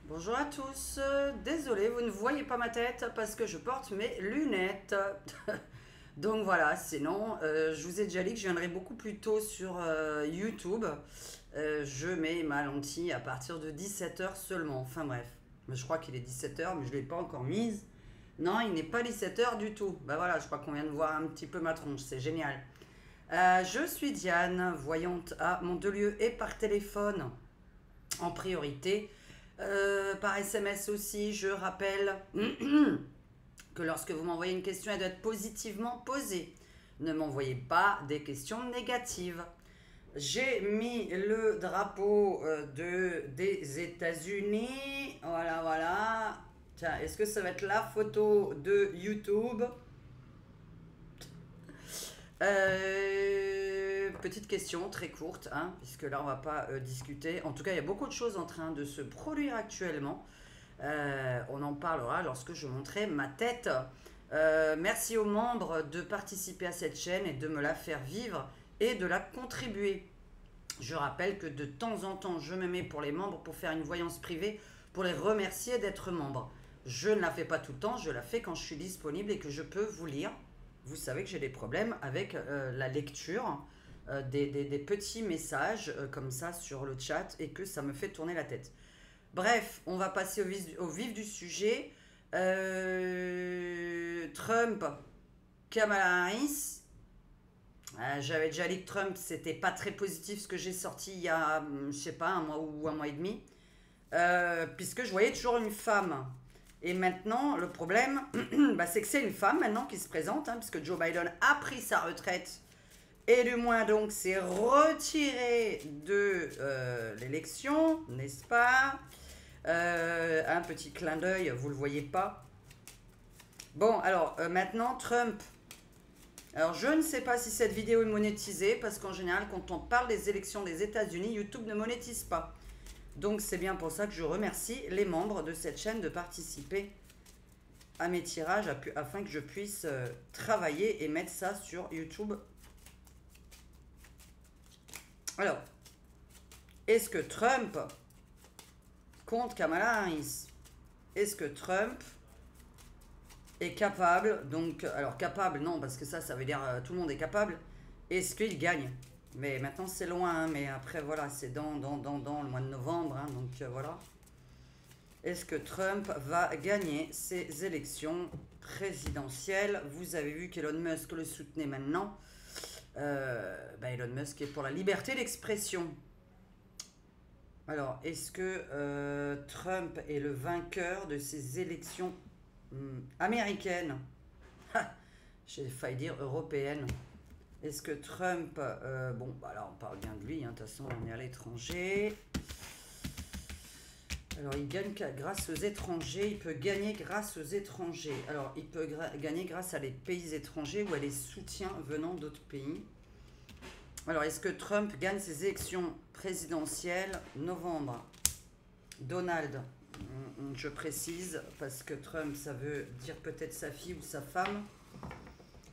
Bonjour à tous, désolé, vous ne voyez pas ma tête parce que je porte mes lunettes. Donc voilà, sinon, je vous ai déjà dit que je viendrai beaucoup plus tôt sur YouTube. Je mets ma lentille à partir de 17 h seulement. Enfin bref, mais je crois qu'il est 17 h, mais je ne l'ai pas encore mise. Non, il n'est pas 17 h du tout. Bah voilà, je crois qu'on vient de voir un petit peu ma tronche, c'est génial. Je suis Diane, voyante à Mandelieu et par téléphone en priorité. Par SMS aussi, je rappelle que lorsque vous m'envoyez une question, elle doit être positivement posée. Ne m'envoyez pas des questions négatives. J'ai mis le drapeau des États-Unis. Voilà, voilà. Tiens, est-ce que ça va être la photo de YouTube? Petite question très courte, hein, puisque là on va pas discuter. En tout cas, il y a beaucoup de choses en train de se produire actuellement. On en parlera lorsque je montrerai ma tête. Merci aux membres de participer à cette chaîne et de me la faire vivre et de la contribuer. Je rappelle que de temps en temps, je me mets pour les membres pour faire une voyance privée, pour les remercier d'être membres. Je ne la fais pas tout le temps, je la fais quand je suis disponible et que je peux vous lire. Vous savez que j'ai des problèmes avec la lecture des petits messages comme ça sur le chat et que ça me fait tourner la tête. Bref, on va passer au vif du sujet. Trump, Kamala Harris. J'avais déjà dit que Trump, c'était pas très positif ce que j'ai sorti il y a, je sais pas, un mois ou un mois et demi. Puisque je voyais toujours une femme. Et maintenant, le problème, bah, c'est que c'est une femme maintenant qui se présente, hein, puisque Joe Biden a pris sa retraite et du moins donc s'est retiré de l'élection, n'est-ce pas? Un petit clin d'œil, vous le voyez pas. Bon, alors maintenant, Trump. Alors, je ne sais pas si cette vidéo est monétisée, parce qu'en général, quand on parle des élections des États-Unis, YouTube ne monétise pas. Donc, c'est bien pour ça que je remercie les membres de cette chaîne de participer à mes tirages afin que je puisse travailler et mettre ça sur YouTube. Alors, est-ce que Trump contre Kamala Harris? Est-ce que Trump est capable, donc, alors capable, non, parce que ça veut dire tout le monde est capable, est-ce qu'il gagne? Mais maintenant c'est loin, hein, mais après voilà, c'est dans le mois de novembre, hein, donc voilà. Est-ce que Trump va gagner ces élections présidentielles? Vous avez vu qu'Elon Musk le soutenait maintenant. Elon Musk est pour la liberté d'expression. Alors, est-ce que Trump est le vainqueur de ces élections américaines? J'ai failli dire européenne. Est-ce que Trump... bon, bah là, on parle bien de lui, hein, de toute façon, on est à l'étranger. Alors, il gagne grâce aux étrangers, il peut gagner grâce aux étrangers. Alors, il peut gagner grâce à les pays étrangers ou à les soutiens venant d'autres pays. Alors, est-ce que Trump gagne ses élections présidentielles novembre? Donald, je précise, parce que Trump, ça veut dire peut-être sa fille ou sa femme,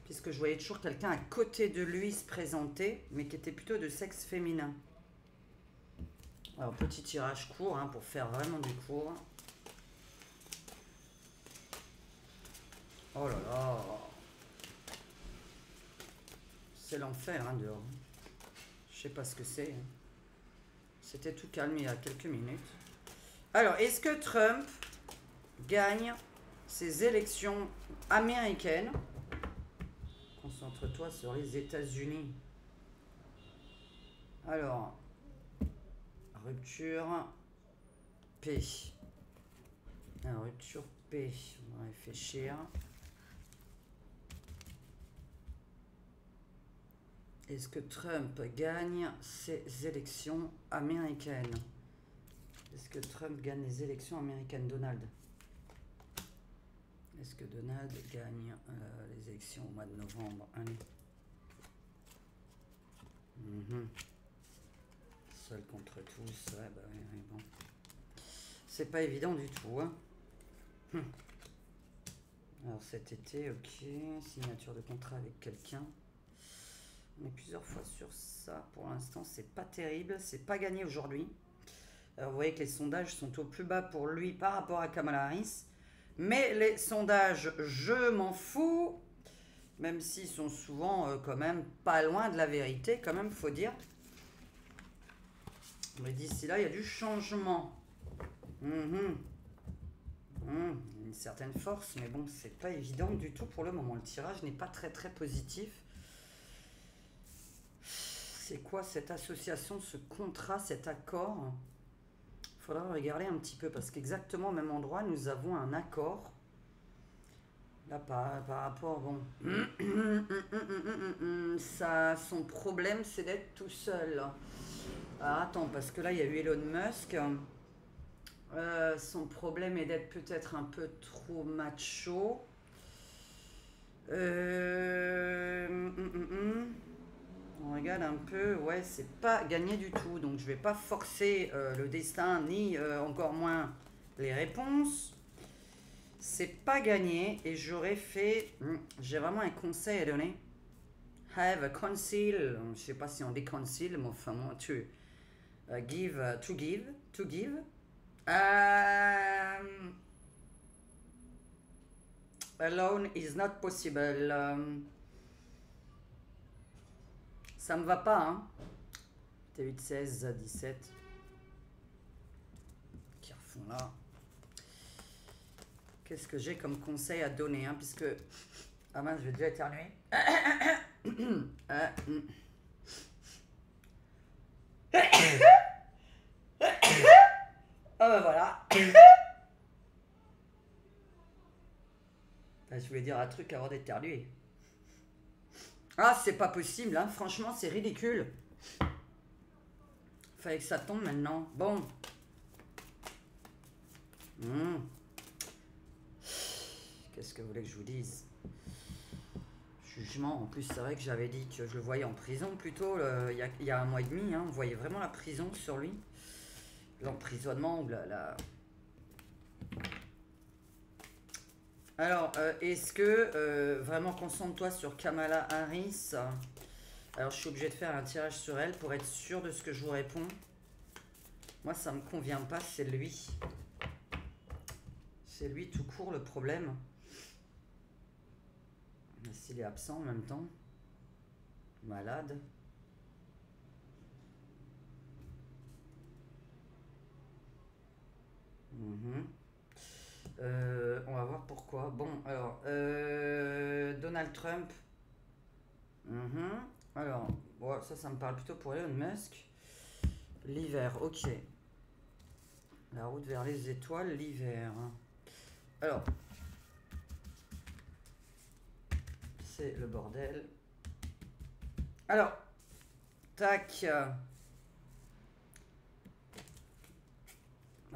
puisque je voyais toujours quelqu'un à côté de lui se présenter, mais qui était plutôt de sexe féminin. Alors, petit tirage court, hein, pour faire vraiment du court. Oh là là. C'est l'enfer, hein, dehors. Je sais pas ce que c'est. Hein. C'était tout calme il y a quelques minutes. Alors, est-ce que Trump gagne ces élections américaines? Concentre-toi sur les États-Unis. Alors, rupture P. Alors, rupture P. On va réfléchir. Est-ce que Trump gagne ces élections américaines? Est-ce que Trump gagne les élections américaines? Donald. Est-ce que Donald gagne les élections au mois de novembre? Allez. Seul contre tous. Ouais, bah ouais, bon. C'est pas évident du tout. Hein. Alors cet été, ok. Signature de contrat avec quelqu'un. On est plusieurs fois sur ça. Pour l'instant, c'est pas terrible. C'est pas gagné aujourd'hui. Alors, vous voyez que les sondages sont au plus bas pour lui par rapport à Kamala Harris. Mais les sondages, je m'en fous. Même s'ils sont souvent quand même pas loin de la vérité, quand même, faut dire. Mais d'ici là, il y a du changement. Une certaine force, mais bon, c'est pas évident du tout pour le moment. Le tirage n'est pas très très positif. C'est quoi cette association, ce contrat, cet accord? Il faudra regarder un petit peu parce qu'exactement au même endroit, nous avons un accord. Là, par rapport, bon, ça, son problème, c'est d'être tout seul. Ah, attends, parce que là, il y a eu Elon Musk. Son problème est d'être peut-être un peu trop macho. On regarde un peu, ouais, c'est pas gagné du tout. Donc, je vais pas forcer le destin, ni encore moins les réponses. C'est pas gagné et j'aurais fait. J'ai vraiment un conseil à donner. Have a conceal. Je sais pas si on dit conceal, mais enfin, moi, tu. Give. To give. To give. Alone is not possible. Ça me va pas, hein. T8, 16, 17. Qui refont là. Qu'est-ce que j'ai comme conseil à donner, hein, puisque... Ah mince, je vais déjà éternuer. Ah bah voilà. Je voulais dire un truc avant d'éternuer. Ah, c'est pas possible, hein. Franchement, c'est ridicule. Fallait que ça tombe maintenant. Bon. Qu'est-ce que vous voulez que je vous dise? Jugement, en plus, c'est vrai que j'avais dit que je le voyais en prison plutôt il y a un mois et demi. Hein, on voyait vraiment la prison sur lui. L'emprisonnement ou la... Alors, est-ce que vraiment concentre-toi sur Kamala Harris? Alors, je suis obligée de faire un tirage sur elle pour être sûr de ce que je vous réponds. Moi, ça me convient pas, c'est lui. C'est lui tout court le problème. S'il est absent en même temps. Malade. On va voir pourquoi. Bon, alors, Donald Trump. Alors, bon, ça me parle plutôt pour Elon Musk. L'hiver, ok. La route vers les étoiles, l'hiver. Alors, c'est le bordel. Alors, tac.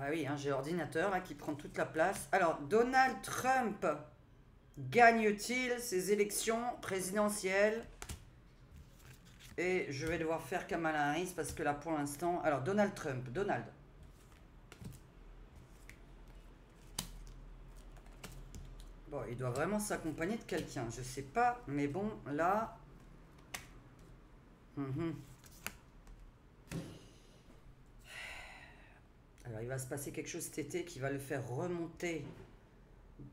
Ah oui, hein, j'ai l'ordinateur là qui prend toute la place. Alors, Donald Trump gagne-t-il ces élections présidentielles? Et je vais devoir faire Kamala Harris parce que là pour l'instant... Alors, Donald Trump, Donald. Bon, il doit vraiment s'accompagner de quelqu'un. Je sais pas, mais bon, là... Alors, il va se passer quelque chose cet été qui va le faire remonter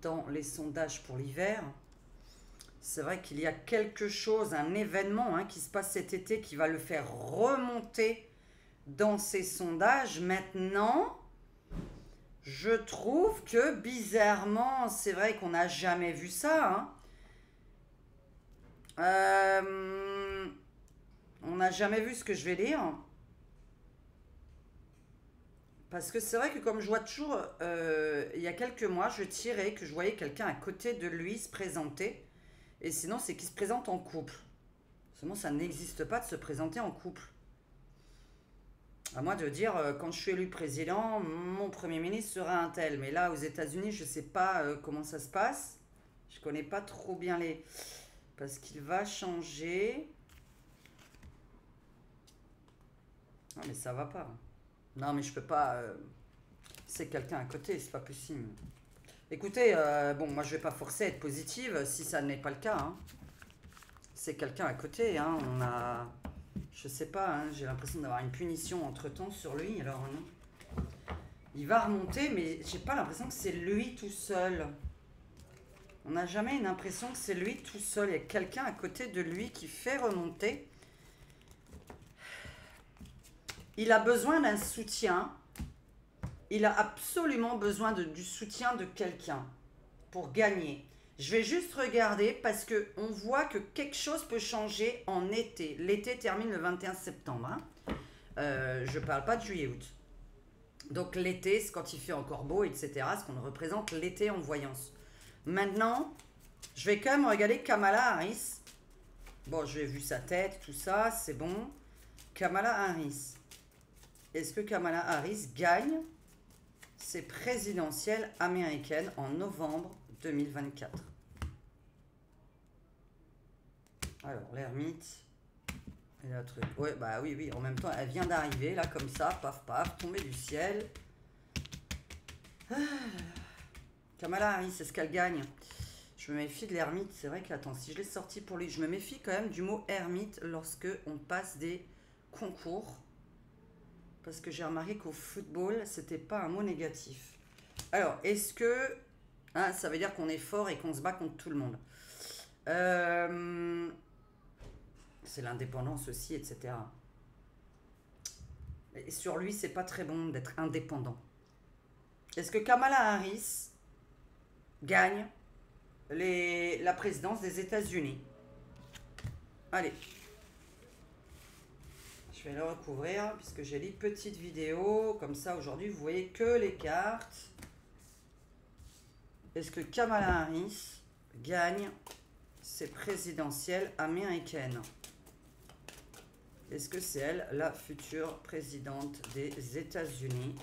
dans les sondages pour l'hiver. C'est vrai qu'il y a quelque chose, un événement qui se passe cet été qui va le faire remonter dans ces sondages. Maintenant, je trouve que bizarrement, c'est vrai qu'on n'a jamais vu ça. On n'a jamais vu ce que je vais lire. Parce que c'est vrai que comme je vois toujours, il y a quelques mois, je tirais que je voyais quelqu'un à côté de lui se présenter. Et sinon, c'est qu'il se présente en couple. Seulement, ça n'existe pas de se présenter en couple. À moi de dire, quand je suis élu président, mon premier ministre sera un tel. Mais là, aux États-Unis, je ne sais pas comment ça se passe. Je ne connais pas trop bien les... Parce qu'il va changer. Non, mais ça va pas. Non, mais je peux pas... C'est quelqu'un à côté, c'est pas possible. Écoutez, bon, moi je vais pas forcer à être positive si ça n'est pas le cas. C'est quelqu'un à côté, on a... Je sais pas, j'ai l'impression d'avoir une punition entre-temps sur lui, alors non. Il va remonter, mais j'ai pas l'impression que c'est lui tout seul. On n'a jamais une impression que c'est lui tout seul. Il y a quelqu'un à côté de lui qui fait remonter. Il a besoin d'un soutien. Il a absolument besoin du soutien de quelqu'un pour gagner. Je vais juste regarder parce qu'on voit que quelque chose peut changer en été. L'été termine le 21 septembre. Hein. Je ne parle pas de juillet-août. Donc l'été, c'est quand il fait encore beau, etc. Ce qu'on représente l'été en voyance. Maintenant, je vais quand même regarder Kamala Harris. Bon, j'ai vu sa tête, tout ça, c'est bon. Kamala Harris. Est-ce que Kamala Harris gagne ses présidentielles américaines en novembre 2024? Alors, l'ermite. Et le truc. Ouais, bah oui, oui, en même temps, elle vient d'arriver, là, comme ça, paf, paf, tombée du ciel. Ah. Kamala Harris, est-ce qu'elle gagne? Je me méfie de l'ermite, c'est vrai que, attends, si je l'ai sorti pour lui, je me méfie quand même du mot ermite lorsque on passe des concours. Parce que j'ai remarqué qu'au football, c'était pas un mot négatif. Alors, est-ce que... Hein, ça veut dire qu'on est fort et qu'on se bat contre tout le monde. C'est l'indépendance aussi, etc. Et sur lui, c'est pas très bon d'être indépendant. Est-ce que Kamala Harris gagne la présidence des États-Unis? Allez. Je vais le recouvrir puisque j'ai les petites vidéos. Comme ça, aujourd'hui, vous voyez que les cartes. Est-ce que Kamala Harris gagne ses présidentielles américaines? Est-ce que c'est elle, la future présidente des États-Unis?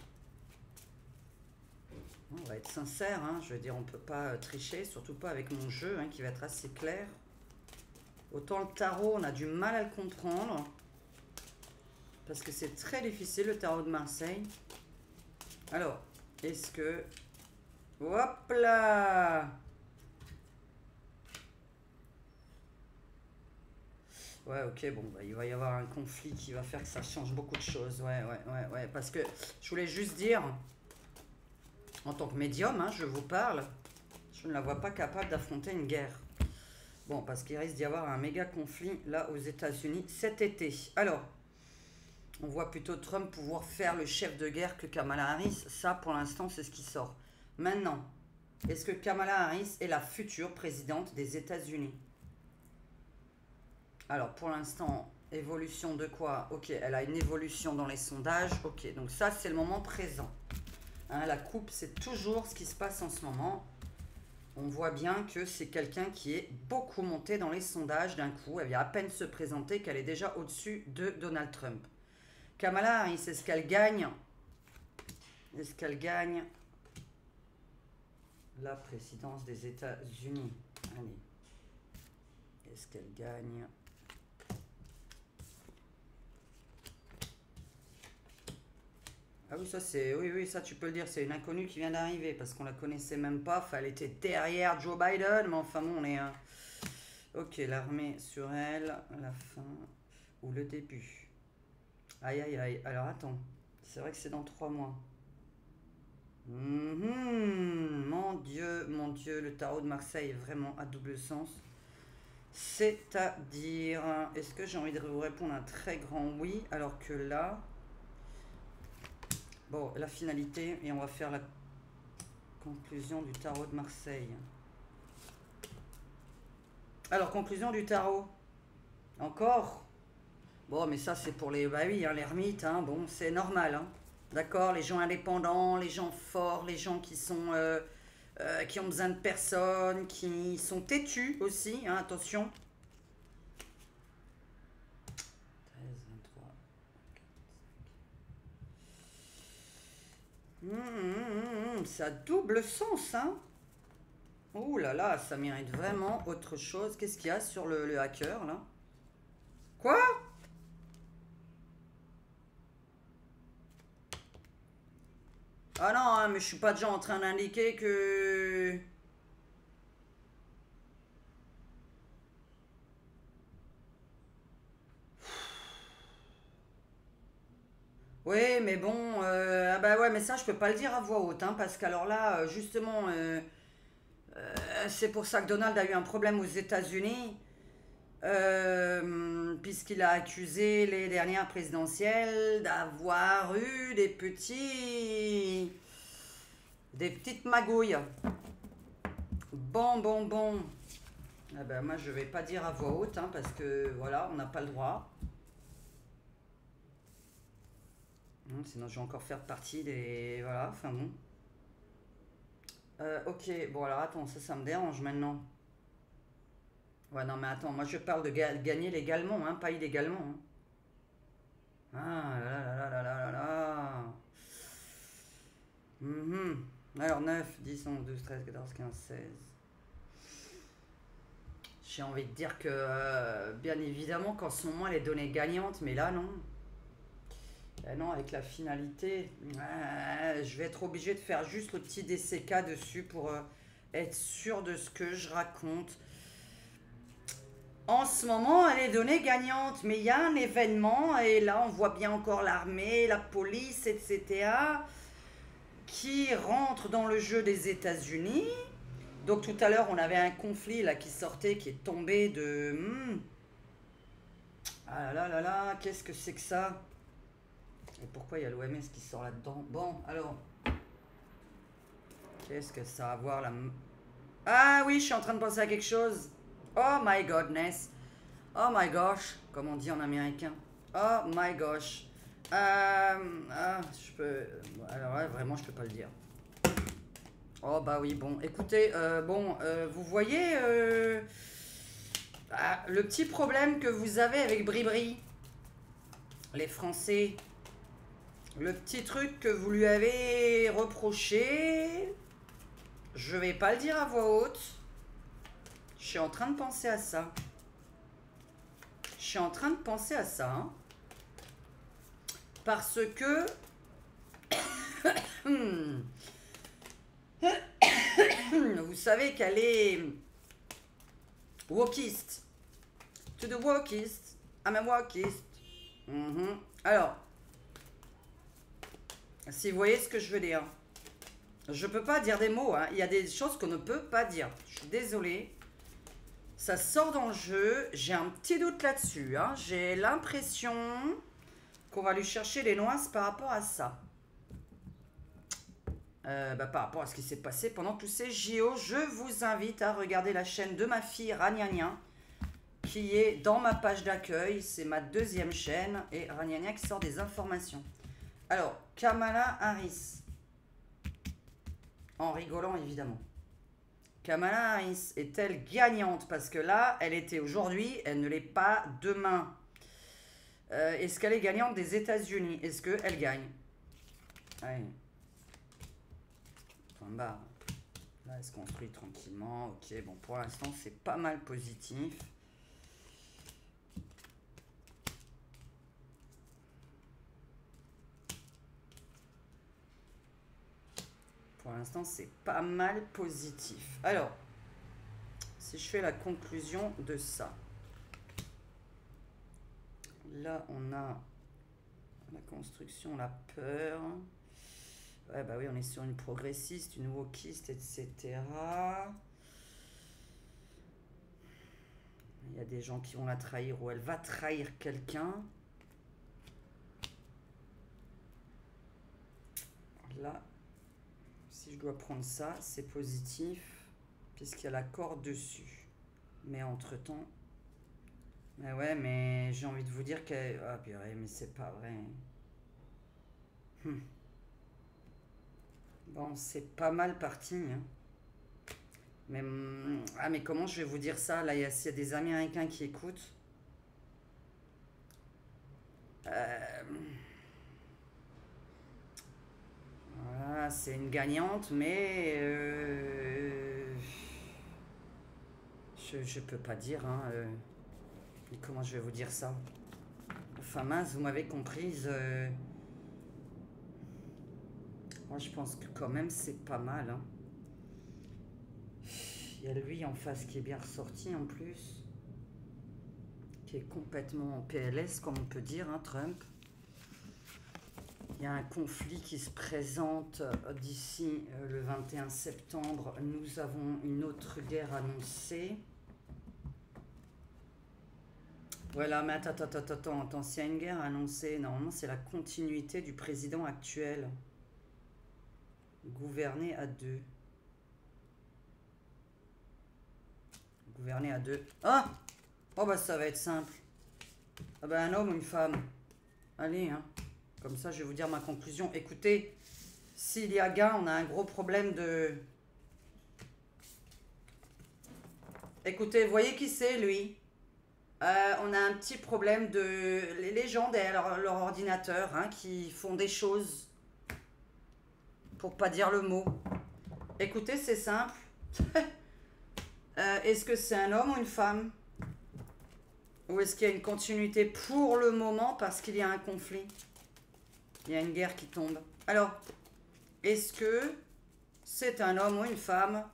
On va être sincère, hein, je veux dire, on ne peut pas tricher, surtout pas avec mon jeu hein, qui va être assez clair. Autant le tarot, on a du mal à le comprendre. Parce que c'est très difficile le tarot de Marseille. Alors, est-ce que... Hop là! Ouais, ok, bon, bah, il va y avoir un conflit qui va faire que ça change beaucoup de choses. Ouais. Parce que je voulais juste dire, en tant que médium, hein, je vous parle, je ne la vois pas capable d'affronter une guerre. Bon, parce qu'il risque d'y avoir un méga conflit là aux États-Unis cet été. Alors, on voit plutôt Trump pouvoir faire le chef de guerre que Kamala Harris. Ça, pour l'instant, c'est ce qui sort. Maintenant, est-ce que Kamala Harris est la future présidente des États-Unis? Alors, pour l'instant, évolution de quoi? Ok, elle a une évolution dans les sondages. Ok, donc ça, c'est le moment présent. Hein, la coupe, c'est toujours ce qui se passe en ce moment. On voit bien que c'est quelqu'un qui est beaucoup monté dans les sondages d'un coup. Elle vient à peine se présenter qu'elle est déjà au-dessus de Donald Trump. Kamala Harris, est-ce qu'elle gagne? Est-ce qu'elle gagne la présidence des États-Unis? Allez. Est-ce qu'elle gagne? Ah oui, ça c'est... Oui, ça tu peux le dire, c'est une inconnue qui vient d'arriver parce qu'on la connaissait même pas. Enfin, elle était derrière Joe Biden, mais enfin bon, on est... Ok, l'armée sur elle, la fin ou le début. Aïe, aïe, aïe. Alors attends, c'est vrai que c'est dans 3 mois. Mon Dieu, le tarot de Marseille est vraiment à double sens. C'est-à-dire, est-ce que j'ai envie de vous répondre un très grand oui, alors que là... Bon, la finalité, et on va faire la conclusion du tarot de Marseille. Alors, conclusion du tarot. Encore? Bon, mais ça, c'est pour les... Bah oui, hein, l'ermite, hein, bon, c'est normal, hein. D'accord, les gens indépendants, les gens forts, les gens qui sont... qui ont besoin de personne, qui sont têtus aussi, hein, attention. 13, 23, ça a double sens, hein. Ouh là là, ça mérite vraiment autre chose. Qu'est-ce qu'il y a sur le hacker, là? Quoi? Ah non, hein, mais je suis pas déjà en train d'indiquer que... Oui, mais bon, ah bah ouais, mais ça, je peux pas le dire à voix haute, hein, parce qu'alors là, justement, c'est pour ça que Donald a eu un problème aux États-Unis, puisqu'il a accusé les dernières présidentielles d'avoir eu des petites magouilles. Bon, bon, bon. Ah ben, moi, je vais pas dire à voix haute, hein, parce que voilà, on n'a pas le droit. Sinon, je vais encore faire partie des. Voilà, enfin bon. Ok, bon, alors attends, ça me dérange maintenant. Ouais, non, mais attends, moi je parle de gagner légalement, hein, pas illégalement, hein. Ah là là là là là là là. Mhm. Alors 9, 10, 11, 12, 13, 14, 15, 16. J'ai envie de dire que, bien évidemment, qu'en ce moment, elle est donnée gagnante, mais là, non. Non, avec la finalité, je vais être obligé de faire juste le petit DCK dessus pour être sûr de ce que je raconte. En ce moment, elle est donnée gagnante, mais il y a un événement, et là, on voit bien encore l'armée, la police, etc., qui rentre dans le jeu des États-Unis. Donc tout à l'heure, on avait un conflit là qui sortait, qui est tombé de... Ah là là là là, qu'est-ce que c'est que ça? Et pourquoi il y a l'OMS qui sort là-dedans? Bon, alors... Qu'est-ce que ça a à voir là? Ah oui, je suis en train de penser à quelque chose. Oh my godness. Oh my gosh, comme on dit en américain. Oh my gosh. Je peux... Alors là, vraiment, je peux pas le dire. Oh bah oui, bon. Écoutez, vous voyez le petit problème que vous avez avec Bribri, les Français. Le petit truc que vous lui avez reproché, je vais pas le dire à voix haute. Je suis en train de penser à ça. Hein. Parce que... vous savez qu'elle est... wokiste. To the wokiste. I'm a wokiste. Alors... Si vous voyez ce que je veux dire. Je peux pas dire des mots, hein. Il y a des choses qu'on ne peut pas dire. Je suis désolée. Ça sort dans le jeu. J'ai un petit doute là-dessus, hein. J'ai l'impression qu'on va lui chercher les noises par rapport à ça. Par rapport à ce qui s'est passé pendant tous ces JO, je vous invite à regarder la chaîne de ma fille Ragnagna, qui est dans ma page d'accueil. C'est ma deuxième chaîne. Et Ragnagna qui sort des informations. Alors, Kamala Harris. En rigolant, évidemment. Kamala Harris est-elle gagnante? Parce que là, elle était aujourd'hui, elle ne l'est pas demain. Est-ce qu'elle est gagnante des États-Unis? Est-ce qu'elle gagne? Allez. Point barre. Là, elle se construit tranquillement. Ok, bon, pour l'instant, c'est pas mal positif. Pour l'instant, c'est pas mal positif. Alors, si je fais la conclusion de ça. Là, on a la construction, la peur. Ouais, bah oui, on est sur une progressiste, une wokiste, etc. Il y a des gens qui vont la trahir ou elle va trahir quelqu'un. Là, si je dois prendre ça, c'est positif, puisqu'il y a la corde dessus. Mais entre-temps... Mais ouais, mais j'ai envie de vous dire que... Ah purée, mais c'est pas vrai. Bon, c'est pas mal parti, hein. Mais, mais comment je vais vous dire ça? Là, il y a des Américains qui écoutent. Voilà, c'est une gagnante, mais... je peux pas dire, hein. Comment je vais vous dire ça? Enfin mince, vous m'avez comprise. Moi, je pense que quand même, c'est pas mal, hein. Il y a lui en face qui est bien ressorti en plus. Qui est complètement en PLS, comme on peut dire, hein, Trump. Il y a un conflit qui se présente d'ici le 21 septembre. Nous avons une autre guerre annoncée. Voilà, mais attends. S'il y a une guerre annoncée, normalement c'est la continuité du président actuel. Gouverner à deux. Gouverner à deux. Ah! Oh bah ça va être simple. Ah bah un homme ou une femme. Allez, hein. Comme ça, je vais vous dire ma conclusion. Écoutez, s'il y a gain, on a un gros problème de... Écoutez, voyez qui c'est, lui? On a un petit problème de... Les gens derrière leur ordinateur, hein, qui font des choses, pour pas dire le mot. Écoutez, c'est simple. Est-ce que c'est un homme ou une femme? Ou est-ce qu'il y a une continuité pour le moment parce qu'il y a un conflit? Il y a une guerre qui tombe. Alors, est-ce que c'est un homme ou une femme,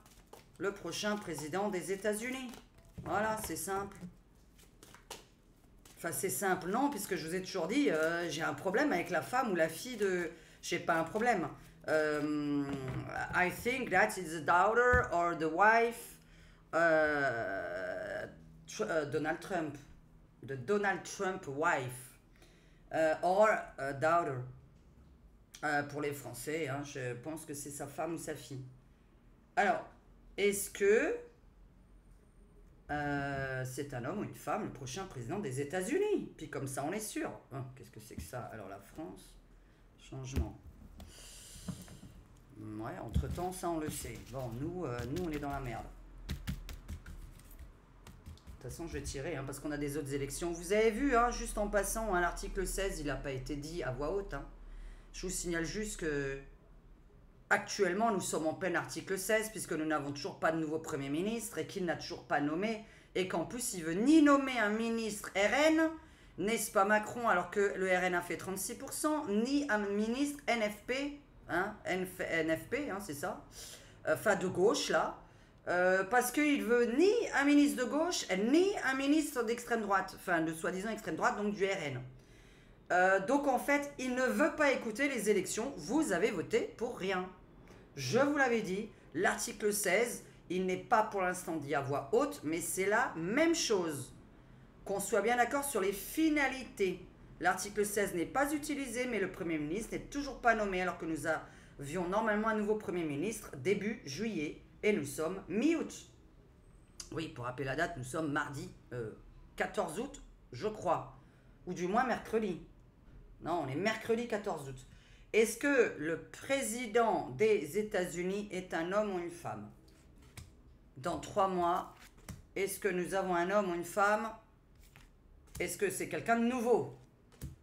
le prochain président des États-Unis? Voilà, c'est simple. Enfin, c'est simple, non, puisque je vous ai toujours dit, j'ai un problème avec la femme ou la fille de... J'ai pas un problème. I think that it's the daughter or the wife Donald Trump. The Donald Trump wife. Or daughter. Pour les Français, hein, je pense que c'est sa femme ou sa fille. Alors, est-ce que c'est un homme ou une femme, le prochain président des États-Unis? Puis comme ça, on est sûr. Hein, qu'est-ce que c'est que ça? Alors, la France, changement. Ouais, entre-temps, ça, on le sait. Bon, nous, on est dans la merde. De toute façon, je vais tirer, hein, parce qu'on a des autres élections. Vous avez vu, hein, juste en passant, hein, l'article 16, il n'a pas été dit à voix haute. Hein. Je vous signale juste que actuellement, nous sommes en plein article 16, puisque nous n'avons toujours pas de nouveau Premier ministre et qu'il n'a toujours pas nommé, et qu'en plus, il veut ni nommer un ministre RN, n'est-ce pas Macron, alors que le RN a fait 36%, ni un ministre NFP, hein, NFP, hein, c'est ça, enfin de gauche, là, parce qu'il veut ni un ministre de gauche, ni un ministre d'extrême droite, enfin de soi-disant extrême droite, donc du RN. Donc en fait, il ne veut pas écouter les élections. Vous avez voté pour rien. Je vous l'avais dit, l'article 16, il n'est pas pour l'instant dit à voix haute, mais c'est la même chose. Qu'on soit bien d'accord sur les finalités. L'article 16 n'est pas utilisé, mais le Premier ministre n'est toujours pas nommé, alors que nous avions normalement un nouveau Premier ministre début juillet, et nous sommes mi-août. Oui, pour rappeler la date, nous sommes mardi 14 août, je crois, ou du moins mercredi. Non, on est mercredi 14 août. Est-ce que le président des États-Unis est un homme ou une femme? Dans 3 mois, est-ce que nous avons un homme ou une femme? Est-ce que c'est quelqu'un de nouveau?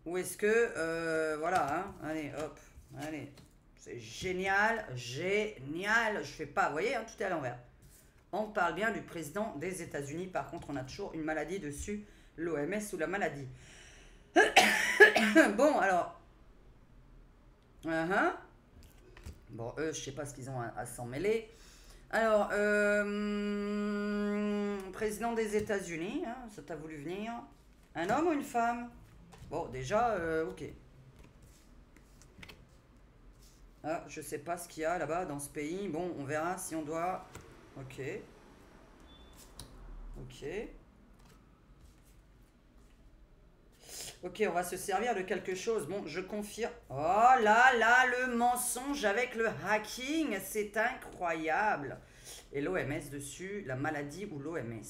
Ou est-ce que... voilà, hein, allez, hop, allez. C'est génial, génial. Je fais pas, vous voyez, hein, tout est à l'envers. On parle bien du président des États-Unis. Par contre, on a toujours une maladie dessus, l'OMS ou la maladie. Bon, alors. Bon, eux, je sais pas ce qu'ils ont à s'en mêler. Alors, président des États-Unis, hein, ça t'a voulu venir. Un homme ou une femme? Bon, déjà, ok. Ah, je sais pas ce qu'il y a là-bas dans ce pays. Bon, on verra si on doit... Ok. Ok. Ok, on va se servir de quelque chose. Bon, je confirme. Oh là là, le mensonge avec le hacking, c'est incroyable. Et l'OMS dessus, la maladie ou l'OMS.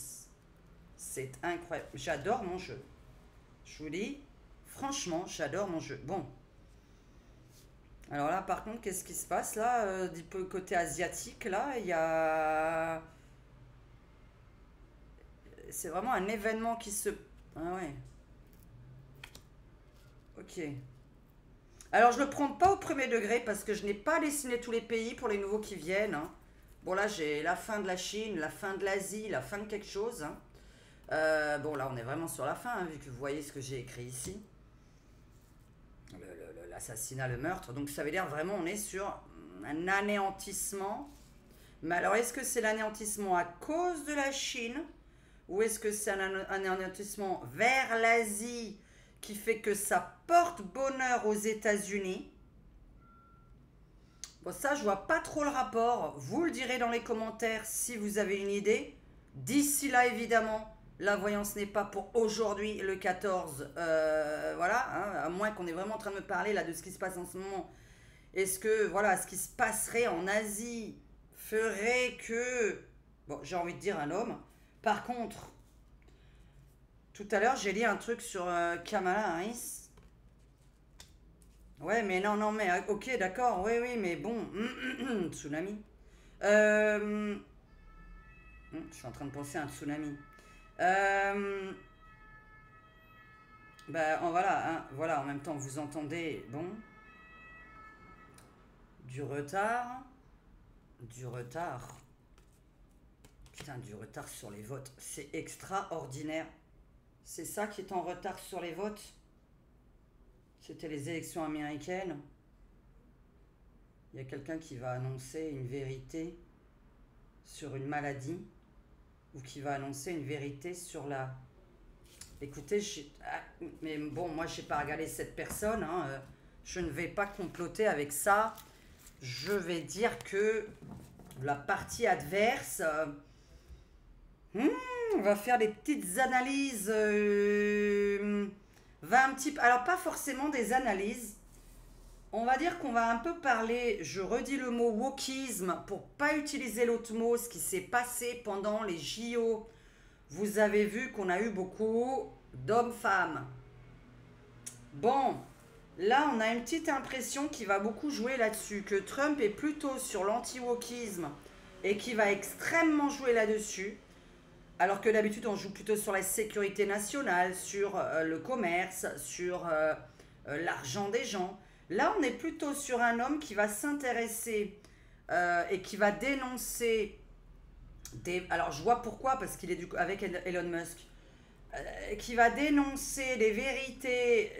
C'est incroyable. J'adore mon jeu. Je vous dis, franchement, j'adore mon jeu. Bon. Alors là, par contre, qu'est-ce qui se passe là du côté asiatique, là, il y a... C'est vraiment un événement qui se... Ah ouais. Ok. Alors, je ne le prends pas au premier degré parce que je n'ai pas dessiné tous les pays pour les nouveaux qui viennent. Hein. Bon, là, j'ai la fin de la Chine, la fin de l'Asie, la fin de quelque chose. Hein. Bon, là, on est vraiment sur la fin, hein, vu que vous voyez ce que j'ai écrit ici. L'assassinat, le meurtre. Donc, ça veut dire vraiment, on est sur un anéantissement. Mais alors, est-ce que c'est l'anéantissement à cause de la Chine? Ou est-ce que c'est un anéantissement vers l'Asie qui fait que ça porte bonheur aux États-Unis? Bon, ça, je vois pas trop le rapport. Vous le direz dans les commentaires si vous avez une idée. D'ici là, évidemment, la voyance n'est pas pour aujourd'hui, le 14. Voilà, hein, à moins qu'on est vraiment en train de me parler là de ce qui se passe en ce moment. Est-ce que, voilà, ce qui se passerait en Asie ferait que... Bon, j'ai envie de dire un homme. Par contre, tout à l'heure, j'ai lu un truc sur Kamala Harris. Ouais, mais non, non, mais ok, d'accord, oui, oui, mais bon, tsunami. Euh, je suis en train de penser à un tsunami. Euh, voilà, hein, voilà, en même temps, vous entendez, bon, du retard, du retard. Putain, du retard sur les votes, c'est extraordinaire. C'est ça qui est en retard sur les votes. C'était les élections américaines. Il y a quelqu'un qui va annoncer une vérité sur une maladie ou qui va annoncer une vérité sur la... Écoutez, mais bon, moi, je n'ai pas regardé cette personne. Hein, je ne vais pas comploter avec ça. Je vais dire que la partie adverse va faire des petites analyses. Va un petit peu... Alors, pas forcément des analyses. On va dire qu'on va un peu parler, je redis le mot wokisme pour pas utiliser l'autre mot, ce qui s'est passé pendant les JO. Vous avez vu qu'on a eu beaucoup d'hommes-femmes. Bon, là on a une petite impression qui va beaucoup jouer là-dessus, que Trump est plutôt sur l'anti-wokisme et qui va extrêmement jouer là-dessus, alors que d'habitude on joue plutôt sur la sécurité nationale, sur le commerce, sur l'argent des gens. Là, on est plutôt sur un homme qui va s'intéresser et qui va dénoncer des... Alors, je vois pourquoi, parce qu'il est avec Elon Musk. Qui va dénoncer des vérités,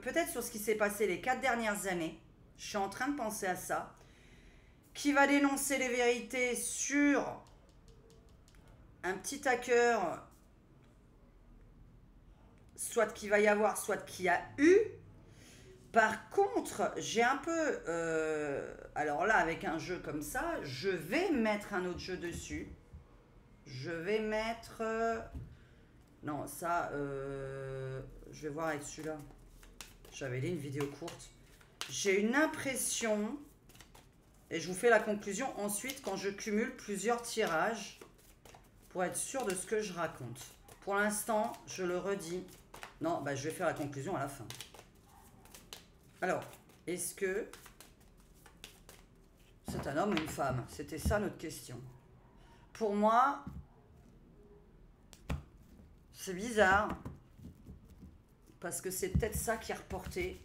peut-être sur ce qui s'est passé les 4 dernières années. Je suis en train de penser à ça. Qui va dénoncer les vérités sur un petit hacker, soit qu'il va y avoir, soit qu'il y a eu. Par contre, j'ai un peu... alors là, avec un jeu comme ça, je vais mettre un autre jeu dessus. Je vais mettre... non, ça... je vais voir avec celui-là. J'avais dit une vidéo courte. J'ai une impression... Et je vous fais la conclusion ensuite quand je cumule plusieurs tirages pour être sûr de ce que je raconte. Pour l'instant, je le redis. Non, bah, je vais faire la conclusion à la fin. Alors, est-ce que c'est un homme ou une femme? C'était ça notre question. Pour moi, c'est bizarre. Parce que c'est peut-être ça qui est reporté.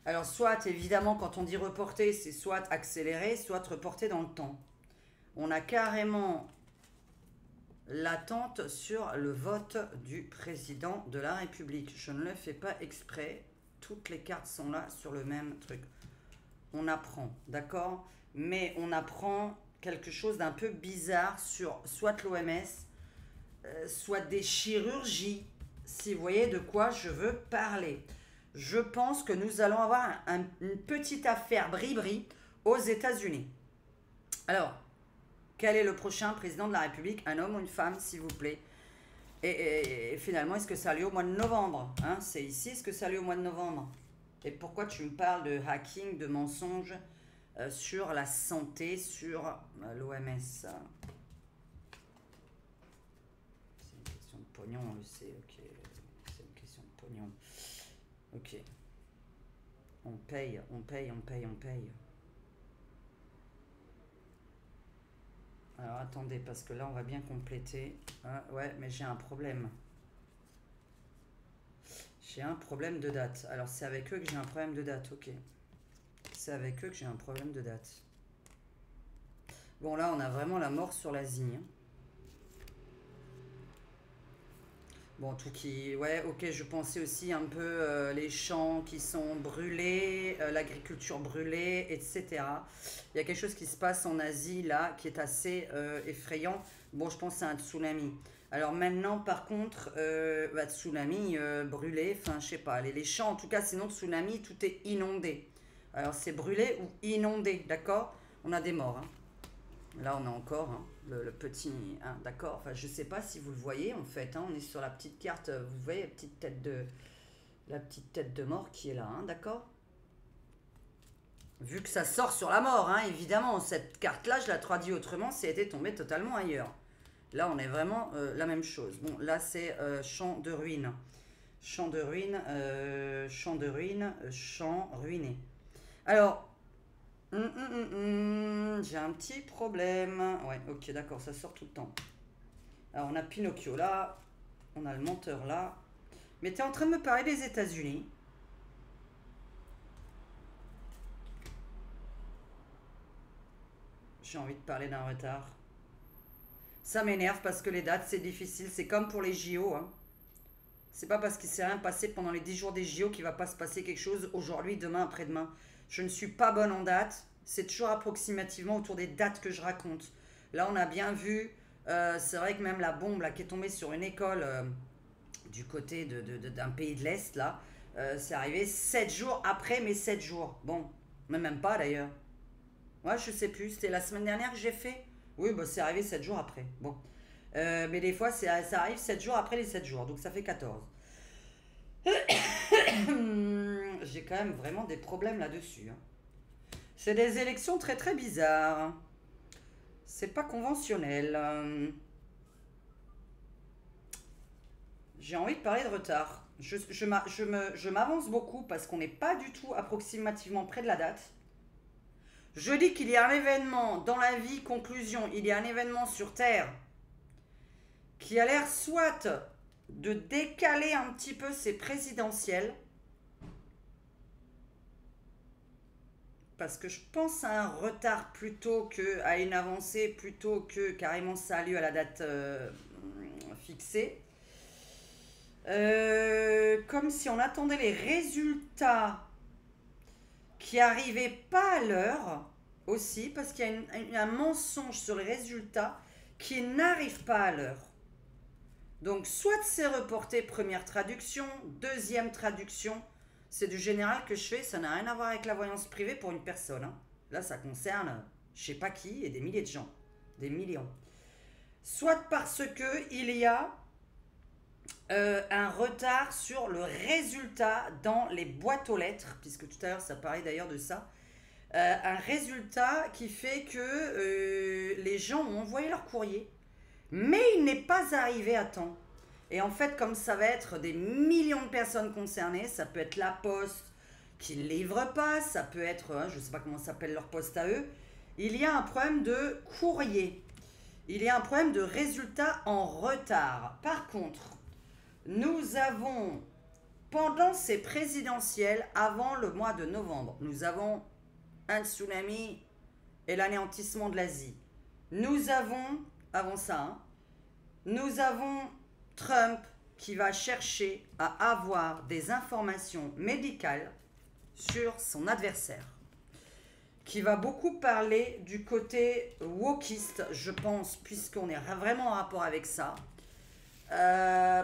Alors, soit, évidemment, quand on dit reporté, c'est soit accéléré, soit reporté dans le temps. On a carrément l'attente sur le vote du président de la République. Je ne le fais pas exprès. Toutes les cartes sont là sur le même truc. On apprend, d'accord? Mais on apprend quelque chose d'un peu bizarre sur soit l'OMS, soit des chirurgies, si vous voyez de quoi je veux parler. Je pense que nous allons avoir une petite affaire bri-bri aux États-Unis. Alors, quel est le prochain président de la République? Un homme ou une femme, s'il vous plaît? Et finalement, est-ce que ça a lieu au mois de novembre, hein? C'est ici, est-ce que ça a lieu au mois de novembre? Et pourquoi tu me parles de hacking, de mensonges sur la santé, sur l'OMS? C'est une question de pognon, on le sait, ok. C'est une question de pognon. Ok. On paye, on paye, on paye, on paye. Alors attendez, parce que là on va bien compléter. Ah, ouais, mais j'ai un problème. J'ai un problème de date. Alors c'est avec eux que j'ai un problème de date, ok. C'est avec eux que j'ai un problème de date. Bon là on a vraiment la mort sur l'Asie. Hein. Bon, tout qui... Ouais, ok, je pensais aussi un peu les champs qui sont brûlés, l'agriculture brûlée, etc. Il y a quelque chose qui se passe en Asie, là, qui est assez effrayant. Bon, je pense à un tsunami. Alors maintenant, par contre, tsunami brûlé, enfin, je sais pas, les champs, en tout cas, sinon, tsunami, tout est inondé. Alors, c'est brûlé ou inondé, d'accord? On a des morts, hein. Là, on a encore hein, le petit... hein, d'accord? Enfin, je sais pas si vous le voyez, en fait. Hein, on est sur la petite carte, vous voyez la petite tête de mort qui est là, hein, d'accord? Vu que ça sort sur la mort, hein, évidemment. Cette carte-là, je la traduis autrement, si elle était tombée totalement ailleurs. Là, on est vraiment la même chose. Bon, là, c'est champ de ruines. Champ de ruines, champ de ruines, champ ruiné. Alors, j'ai un petit problème. Ouais, ok, d'accord, ça sort tout le temps. Alors, on a Pinocchio là, on a le menteur là. Mais tu es en train de me parler des États-Unis. J'ai envie de parler d'un retard. Ça m'énerve parce que les dates, c'est difficile. C'est comme pour les JO. Hein. C'est pas parce qu'il s'est rien passé pendant les 10 jours des JO qu'il va pas se passer quelque chose aujourd'hui, demain, après-demain. Je ne suis pas bonne en date. C'est toujours approximativement autour des dates que je raconte. Là, on a bien vu. C'est vrai que même la bombe là, qui est tombée sur une école du côté d'un pays de l'Est, là, c'est arrivé 7 jours après mes 7 jours. Bon, mais même pas d'ailleurs. Ouais, je sais plus. C'était la semaine dernière que j'ai fait. Oui, bah, c'est arrivé 7 jours après. Bon. Mais des fois, ça arrive 7 jours après les 7 jours. Donc ça fait 14. J'ai quand même vraiment des problèmes là-dessus. Hein. C'est des élections très très bizarres. C'est pas conventionnel. J'ai envie de parler de retard. Je m'avance beaucoup parce qu'on n'est pas du tout approximativement près de la date. Je dis qu'il y a un événement dans la vie, conclusion, il y a un événement sur Terre qui a l'air soit de décaler un petit peu ses présidentielles, parce que je pense à un retard plutôt qu'à une avancée, plutôt que carrément ça a lieu à la date fixée. Comme si on attendait les résultats qui arrivaient pas à l'heure aussi, parce qu'il y a un mensonge sur les résultats qui n'arrivent pas à l'heure. Donc, soit c'est reporté, première traduction, deuxième traduction, c'est du général que je fais, ça n'a rien à voir avec la voyance privée pour une personne. Hein. Là, ça concerne je sais pas qui et des milliers de gens, des millions. Soit parce que il y a un retard sur le résultat dans les boîtes aux lettres, puisque tout à l'heure ça parlait d'ailleurs de ça. Un résultat qui fait que les gens ont envoyé leur courrier, mais il n'est pas arrivé à temps. Et en fait, comme ça va être des millions de personnes concernées, ça peut être la poste qui ne livre pas, ça peut être, je ne sais pas comment s'appelle leur poste à eux, il y a un problème de courrier. Il y a un problème de résultat en retard. Par contre, nous avons, pendant ces présidentielles, avant le mois de novembre, nous avons un tsunami et l'anéantissement de l'Asie. Nous avons, avant ça, hein, nous avons Trump qui va chercher à avoir des informations médicales sur son adversaire, qui va beaucoup parler du côté wokiste, je pense, puisqu'on est vraiment en rapport avec ça.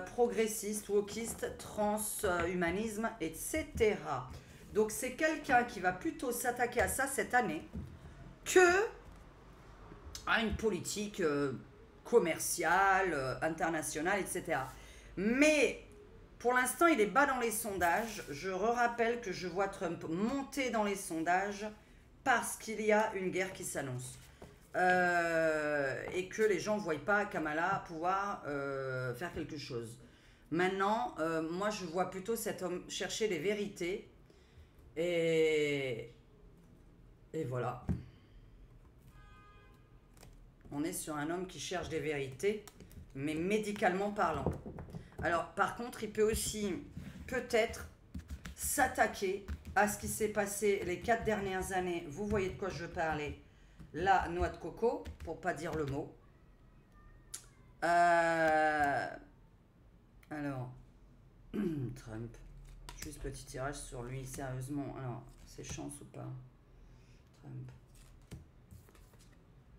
Progressiste, wokiste, transhumanisme, etc. Donc c'est quelqu'un qui va plutôt s'attaquer à ça cette année que à une politique commerciale, internationale, etc. Mais pour l'instant, il est bas dans les sondages. Je rappelle que je vois Trump monter dans les sondages parce qu'il y a une guerre qui s'annonce. Et que les gens ne voient pas Kamala pouvoir faire quelque chose. Maintenant, moi, je vois plutôt cet homme chercher des vérités. Et voilà. On est sur un homme qui cherche des vérités, mais médicalement parlant. Alors, par contre, il peut aussi, peut-être, s'attaquer à ce qui s'est passé les 4 dernières années. Vous voyez de quoi je veux parler. La noix de coco, pour pas dire le mot. Alors, Trump. Juste petit tirage sur lui, sérieusement. Alors, c'est chance ou pas? Trump.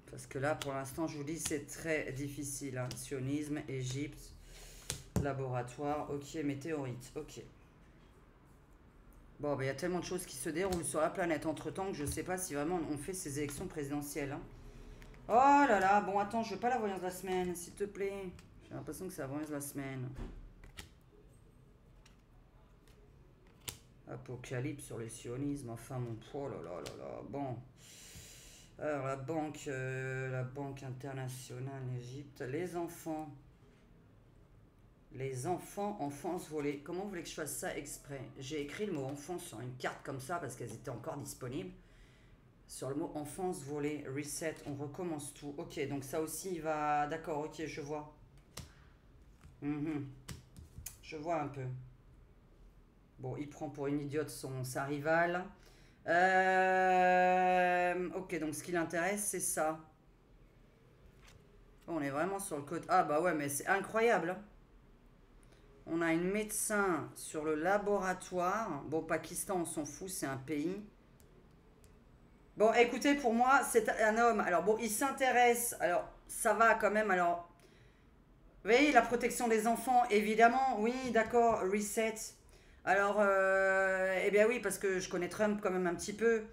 Parce que là, pour l'instant, je vous dis, c'est très difficile. Hein. Sionisme, Égypte, laboratoire, ok, météorite, ok. Bon, ben, il y a tellement de choses qui se déroulent sur la planète entre-temps que je sais pas si vraiment on fait ces élections présidentielles, hein. Oh là là, bon attends, je veux pas la voyance de la semaine, s'il te plaît. J'ai l'impression que c'est la voyance de la semaine. Apocalypse sur le sionisme, enfin mon... Oh là là là là, bon. Alors la banque internationale, l'Égypte, les enfants, enfance volée. Comment vous voulez que je fasse ça exprès? J'ai écrit le mot enfance sur une carte comme ça parce qu'elles étaient encore disponibles. Sur le mot enfance volée, reset, on recommence tout. Ok, donc ça aussi il va... D'accord, ok, je vois. Je vois un peu. Bon, il prend pour une idiote sa rivale. Ok, donc ce qui l'intéresse, c'est ça. On est vraiment sur le côté... Ah bah ouais, mais c'est incroyable, hein. On a une médecin sur le laboratoire. Bon, Pakistan, on s'en fout, c'est un pays. Bon, écoutez, pour moi, c'est un homme. Alors bon, il s'intéresse. Alors, ça va quand même. Alors, vous voyez, la protection des enfants, évidemment. Oui, d'accord, reset. Alors, eh bien oui, parce que je connais Trump quand même un petit peu.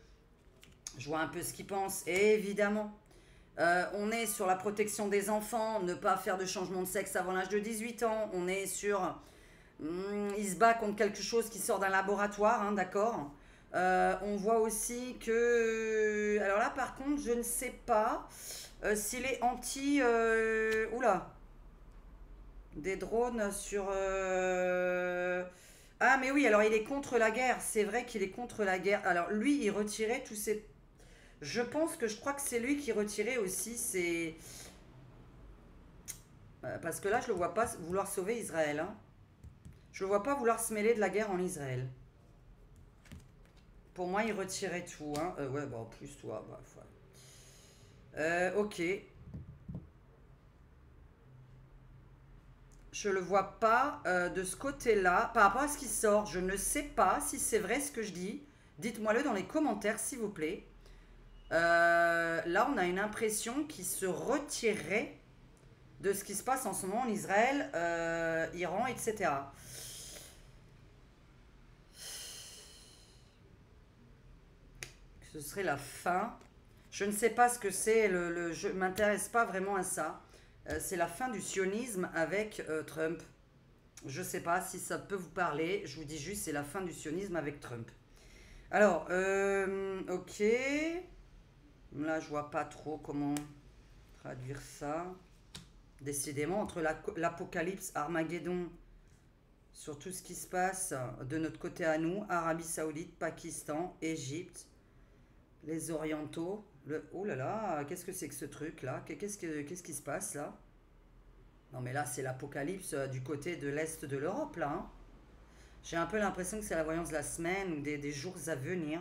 Je vois un peu ce qu'il pense, évidemment. On est sur la protection des enfants, ne pas faire de changement de sexe avant l'âge de 18 ans. On est sur... il se bat contre quelque chose qui sort d'un laboratoire, hein, d'accord. On voit aussi que... Alors là, par contre, je ne sais pas s'il est anti... oula. Des drones sur... Ah, mais oui, alors il est contre la guerre. C'est vrai qu'il est contre la guerre. Alors lui, il retirait tous ses... Je crois que c'est lui qui retirait aussi ses... Parce que là, je le vois pas vouloir sauver Israël, hein. Je le vois pas vouloir se mêler de la guerre en Israël. Pour moi, il retirait tout, hein. Ouais, bah en plus, toi, bah, ok. Je le vois pas de ce côté-là. Par rapport à ce qui sort, je ne sais pas si c'est vrai ce que je dis. Dites-moi-le dans les commentaires, s'il vous plaît. Là, on a une impression qu'il se retirait de ce qui se passe en ce moment en Israël, Iran, etc. Ce serait la fin. Je ne sais pas ce que c'est. Je ne m'intéresse pas vraiment à ça. C'est la fin du sionisme avec Trump. Je ne sais pas si ça peut vous parler. Je vous dis juste, c'est la fin du sionisme avec Trump. Alors, ok. Là, je vois pas trop comment traduire ça. Décidément, entre l'apocalypse, Armageddon, sur tout ce qui se passe de notre côté à nous, Arabie Saoudite, Pakistan, Égypte, les Orientaux. Oh là là, qu'est-ce que c'est que ce truc-là? Qu'est-ce qui se passe là? Non mais là, c'est l'apocalypse du côté de l'Est de l'Europe, là, hein. J'ai un peu l'impression que c'est la voyance de la semaine ou des jours à venir.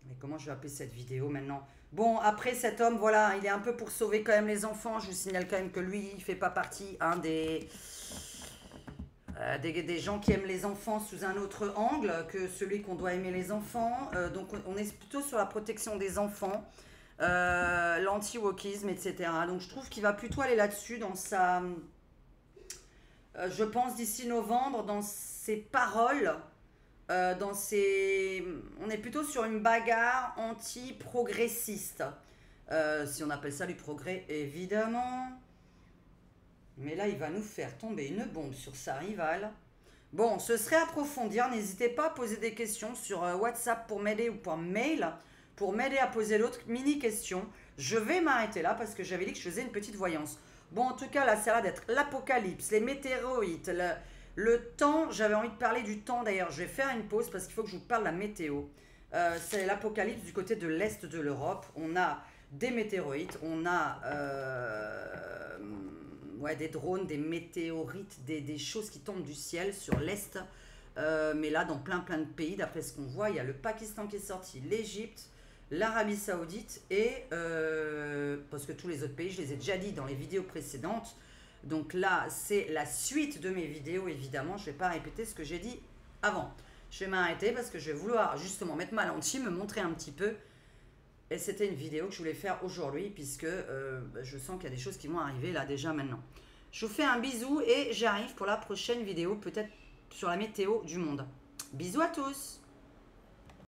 Mais comment je vais appeler cette vidéo maintenant? Bon, après cet homme, voilà, il est un peu pour sauver quand même les enfants. Je vous signale quand même que lui, il fait pas partie des gens qui aiment les enfants sous un autre angle que celui qu'on doit aimer les enfants. Donc on est plutôt sur la protection des enfants, l'anti-wokisme, etc. Donc je trouve qu'il va plutôt aller là-dessus dans sa... je pense d'ici novembre, dans ses paroles, on est plutôt sur une bagarre anti-progressiste. Si on appelle ça du progrès, évidemment. Mais là, il va nous faire tomber une bombe sur sa rivale. Bon, ce serait à approfondir. N'hésitez pas à poser des questions sur WhatsApp pour m'aider ou par mail pour m'aider à poser l'autre mini-question. Je vais m'arrêter là parce que j'avais dit que je faisais une petite voyance. Bon, en tout cas, là, ça a l'air d'être l'apocalypse, les météorites, le temps. J'avais envie de parler du temps d'ailleurs. Je vais faire une pause parce qu'il faut que je vous parle de la météo. C'est l'apocalypse du côté de l'Est de l'Europe. On a des météorites, on a... ouais, des drones, des météorites, des choses qui tombent du ciel sur l'Est. Mais là, dans plein de pays, d'après ce qu'on voit, il y a le Pakistan qui est sorti, l'Égypte, l'Arabie Saoudite et... parce que tous les autres pays, je les ai déjà dit dans les vidéos précédentes. Donc là, c'est la suite de mes vidéos, évidemment. Je ne vais pas répéter ce que j'ai dit avant. Je vais m'arrêter parce que je vais vouloir justement mettre ma lentille, me montrer un petit peu. Et c'était une vidéo que je voulais faire aujourd'hui puisque je sens qu'il y a des choses qui vont arriver là déjà maintenant. Je vous fais un bisou et j'arrive pour la prochaine vidéo, peut-être sur la météo du monde. Bisous à tous.